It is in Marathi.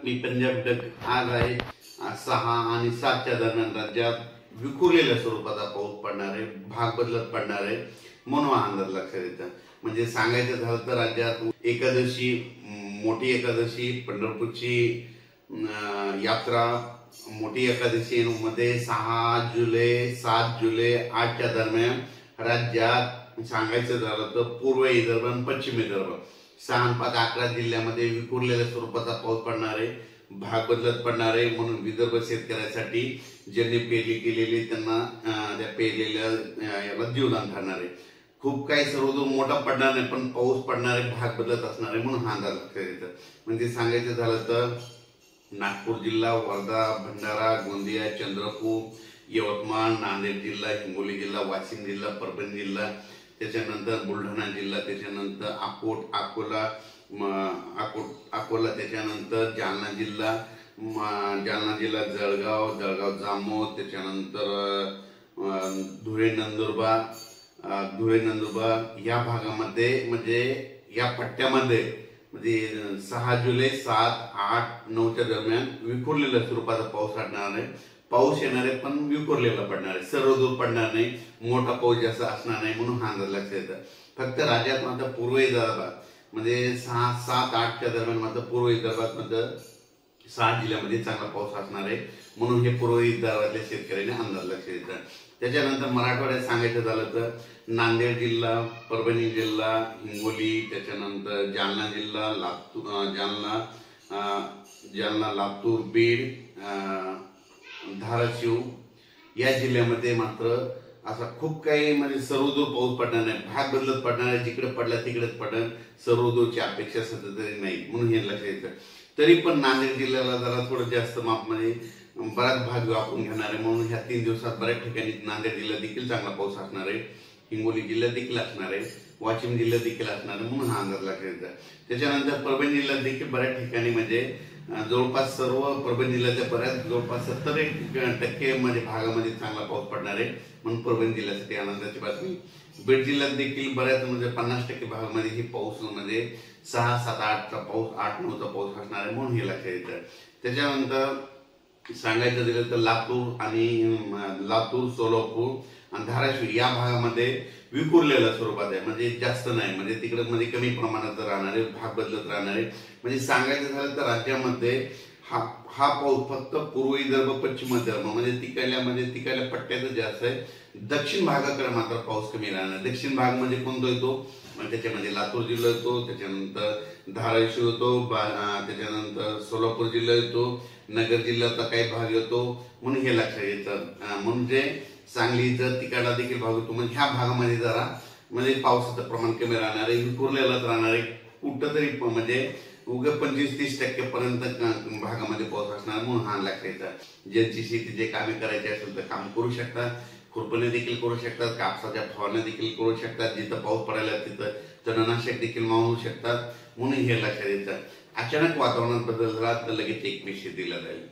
मी पंजाब डक आज आहे 6 आणि 7च्या दरम्यान राज्यात विखुरलेल्या स्वरूपाचा पाऊस पडणार आहे, भाग बदलत पडणार आहे म्हणून हा अंदाज लक्षात येतं. म्हणजे सांगायचं झालं तर राज्यात एकादशी, मोठी एकादशी, पंढरपूरची यात्रा, मोठी एकादशी मध्ये 6 जुलै 7 जुलै 8च्या दरम्यान राज्यात सांगायचं झालं तर पूर्व विदर्भ आणि पश्चिम विदर्भ 6 आणि 5 11 जिल्ह्यामध्ये विखुरलेल्या स्वरूपाचा पाऊस पडणार आहे, भाग बदलत पडणार आहे. म्हणून विदर्भ शेतकऱ्यासाठी ज्यांनी पेरणी केलेली त्यांना त्या पेरलेल्या याला जीवदान ठरणार आहे. खूप काही सर्वदूर मोठा पडणार नाही, पण पाऊस पडणार आहे, भाग बदलत असणार आहे म्हणून हा अंदाज लक्षात येतं. म्हणजे सांगायचं झालं तर नागपूर जिल्हा, वर्धा, भंडारा, गोंदिया, चंद्रपूर, यवतमाळ, नांदेड जिल्हा, हिंगोली जिल्हा, वाशिम जिल्हा, परभणी जिल्हा, त्याच्यानंतर बुलढाणा जिल्हा, त्याच्यानंतर अकोला, त्याच्यानंतर जालना जिल्हा, जळगाव जामोद, त्याच्यानंतर धुळे नंदुरबार या भागामध्ये म्हणजे या पट्ट्यामध्ये म्हणजे 6 जुलै 7 8 9च्या दरम्यान विखुरलेल्या स्वरूपाचा पाऊस पडणार आहे. पाऊस येणार आहे पण विखुरलेला पडणार आहे, सर्वदूर पडणार नाही, मोठा पाऊस जास्त असणार नाही म्हणून हा अंदाज लक्षात येतं. फक्त राज्यात मात्र पूर्व विदर्भात म्हणजे 6 7 8च्या दरम्यान मात्र पूर्व विदर्भात मात्र 6 जिल्ह्यामध्ये चांगला पाऊस असणार आहे म्हणून हे पूर्व विदर्भातल्या शेतकऱ्यांनी अंदाज लक्षात येतं. त्याच्यानंतर मराठवाड्यात सांगायचं झालं तर नांदेड जिल्हा, परभणी जिल्हा, हिंगोली, त्याच्यानंतर जालना जिल्हा, लातूर, बीड, धाराशिव या जिल्ह्यामध्ये मात्र असा खूप काही म्हणजे सर्वदूर पाऊस पडणार नाही, भाग बदलत पडणार आहे, जिकडे पडला तिकडेच पडणार, सर्वदूरची अपेक्षा सध्या तरी नाही म्हणून हे लक्षात येतं. तरी पण नांदेड जिल्ह्याला जरा थोडं जास्त मापमध्ये बराच भाग व्यापून घेणार आहे म्हणून ह्या 3 दिवसात बऱ्याच ठिकाणी नांदेड जिल्ह्यात देखील चांगला पाऊस असणार आहे, हिंगोली जिल्ह्यात देखील असणार आहे, वाशिम जिल्ह्यात देखील असणार आहे म्हणून हा अंदाज लक्षात येतो. त्याच्यानंतर परभणी जिल्ह्यात देखील बऱ्याच ठिकाणी म्हणजे जवळपास सर्व परभणी जिल्ह्याच्या बऱ्याच जवळपास 70% मध्ये भागामध्ये चांगला पाऊस पडणार आहे म्हणून परभणी जिल्ह्यासाठी आनंदाची बातमी. बीड जिल्ह्यात देखील बऱ्याच म्हणजे 50% भागामध्ये ही पाऊस म्हणजे 6 7 8चा पाऊस 8 9चा पाऊस असणार आहे म्हणून हे लक्षात येतं. त्याच्यानंतर सांगायचं झालं तर लातूर, सोलापूर आणि धाराशिव या भागामध्ये विखुरलेल्या स्वरूपात आहे, म्हणजे जास्त नाही, म्हणजे तिकडे मध्ये कमी प्रमाणात राहणार आहे, भाग बदलत राहणार आहे. म्हणजे सांगायचं झालं तर राज्यामध्ये हा पाऊस फक्त पूर्व विदर्भ, पश्चिम विदर्भ म्हणजे तिकडल्या पट्ट्यातच जास्त आहे. दक्षिण भागाकडे मात्र पाऊस कमी राहणार. दक्षिण भाग म्हणजे कोणता येतो, त्याच्यामध्ये लातूर जिल्हा येतो, त्याच्यानंतर धाराशिव येतो, त्याच्यानंतर सोलापूर जिल्हा येतो, नगर जिल्ह्याचा काही भाग येतो म्हणून हे लक्षात येतं. म्हणजे सांगली जर तिकडला देखील भाग येतो म्हणजे ह्या भागामध्ये जरा म्हणजे पावसाचं प्रमाण कमी राहणार आहे, विखुरलेलाच राहणार आहे. कुठंतरी म्हणजे उगा 25-30% पर्यंत भागामध्ये पाऊस असणार म्हणून हा लक्षात येतं. ज्यांची शेती जे कामे करायची असेल तर काम करू शकतात, खुरपणी देखील करू शकतात, कापसाच्या फवारण्या देखील करू शकतात, जिथं पाऊस पडायला तिथं तणनाशक देखील मावळू शकतात म्हणून हे लक्षात येतं. अचानक वातावरणात बदल झाला तर लगेच एक शेतीला जाईल.